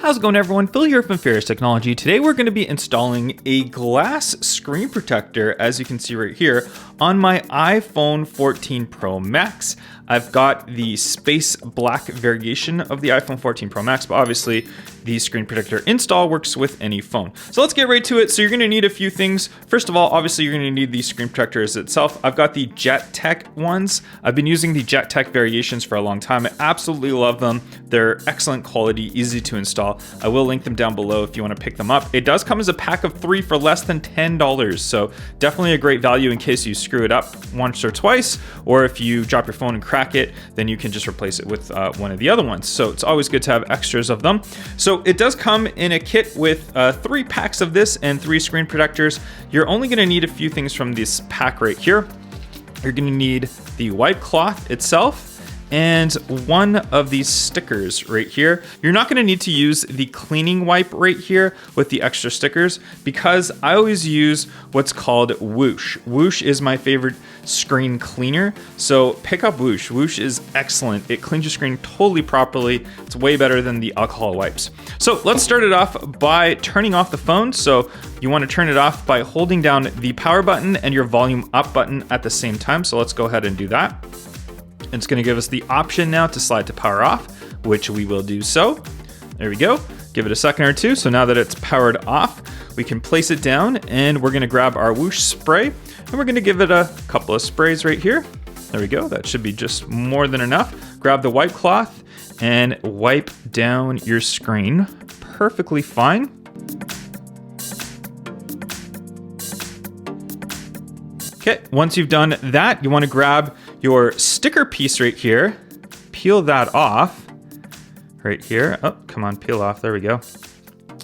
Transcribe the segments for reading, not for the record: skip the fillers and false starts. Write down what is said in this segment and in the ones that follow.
How's it going, everyone? Phil here from Ferris Technology. Today we're going to be installing a glass screen protector, as you can see right here, on my iPhone 14 Pro Max. I've got the space black variation of the iPhone 14 Pro Max, but obviously the screen protector install works with any phone. So let's get right to it. So you're going to need a few things. First of all, obviously you're going to need the screen protectors itself. I've got the JetTech ones. I've been using the JetTech variations for a long time. I absolutely love them. They're excellent quality, easy to install. I will link them down below if you want to pick them up. It does come as a pack of 3 for less than $10, so definitely a great value in case you screw it up once or twice, or if you drop your phone and crack it, then you can just replace it with one of the other ones. So it's always good to have extras of them. So it does come in a kit with 3 packs of this and 3 screen protectors. You're only going to need a few things from this pack right here. You're going to need the white cloth itself and one of these stickers right here. You're not gonna need to use the cleaning wipe right here with the extra stickers, because I always use what's called Whoosh. Whoosh is my favorite screen cleaner, so pick up Whoosh. Whoosh is excellent. It cleans your screen totally properly. It's way better than the alcohol wipes. So let's start it off by turning off the phone. So you wanna turn it off by holding down the power button and your volume up button at the same time. So let's go ahead and do that. It's going to give us the option now to slide to power off, which we will do so. There we go. Give it a second or two. So now that it's powered off, we can place it down, and we're going to grab our Whoosh spray, and we're going to give it a couple of sprays right here. There we go. That should be just more than enough. Grab the white cloth and wipe down your screen. Perfectly fine. Okay, once you've done that, you want to grab your sticker piece right here, peel that off right here. Oh, come on, peel off, there we go.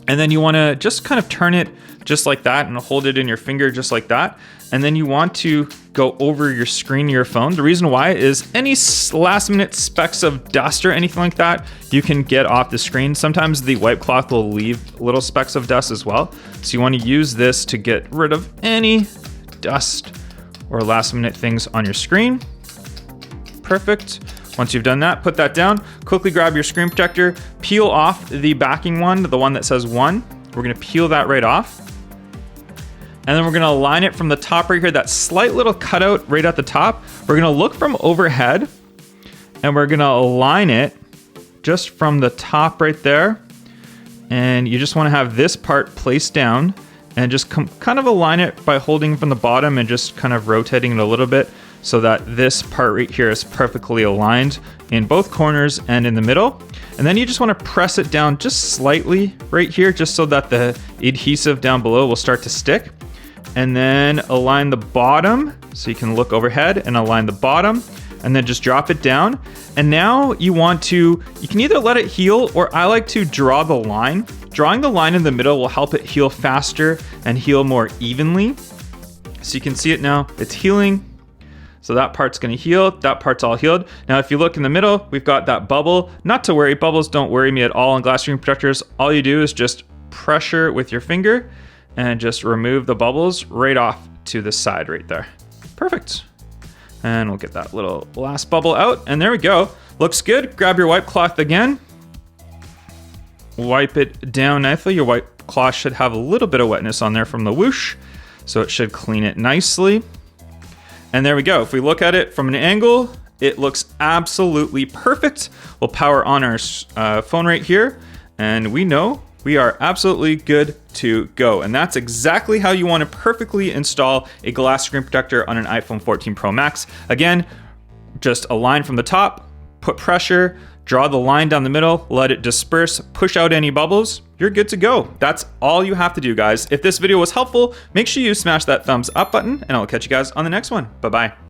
And then you want to just kind of turn it just like that and hold it in your finger just like that. And then you want to go over your screen of your phone. The reason why is any last minute specks of dust or anything like that, you can get off the screen. Sometimes the wipe cloth will leave little specks of dust as well. So you want to use this to get rid of any dust or last minute things on your screen. Perfect. Once you've done that, put that down, quickly grab your screen protector, peel off the backing one, the one that says 1. We're gonna peel that right off. And then we're gonna align it from the top right here, that slight little cutout right at the top. We're gonna look from overhead, and we're gonna align it just from the top right there. And you just wanna have this part placed down and just kind of align it by holding from the bottom and just kind of rotating it a little bit, so that this part right here is perfectly aligned in both corners and in the middle. And then you just want to press it down just slightly right here, just so that the adhesive down below will start to stick. And then align the bottom, so you can look overhead and align the bottom, and then just drop it down. And now you can either let it heal, or I like to draw the line. Drawing the line in the middle will help it heal faster and heal more evenly. So you can see it now, it's healing. So that part's gonna heal, that part's all healed. Now, if you look in the middle, we've got that bubble. Not to worry, bubbles don't worry me at all on glass screen protectors. All you do is just pressure with your finger and just remove the bubbles right off to the side right there. Perfect. And we'll get that little last bubble out, and there we go. Looks good. Grab your wipe cloth again. Wipe it down nicely. Your wipe cloth should have a little bit of wetness on there from the Whoosh, so it should clean it nicely. And there we go. If we look at it from an angle, it looks absolutely perfect. We'll power on our phone right here, and we know we are absolutely good to go. And that's exactly how you want to perfectly install a glass screen protector on an iPhone 14 Pro Max. Again, just align from the top, put pressure, draw the line down the middle, let it disperse, push out any bubbles. You're good to go. That's all you have to do, guys. If this video was helpful, make sure you smash that thumbs up button, and I'll catch you guys on the next one. Bye-bye.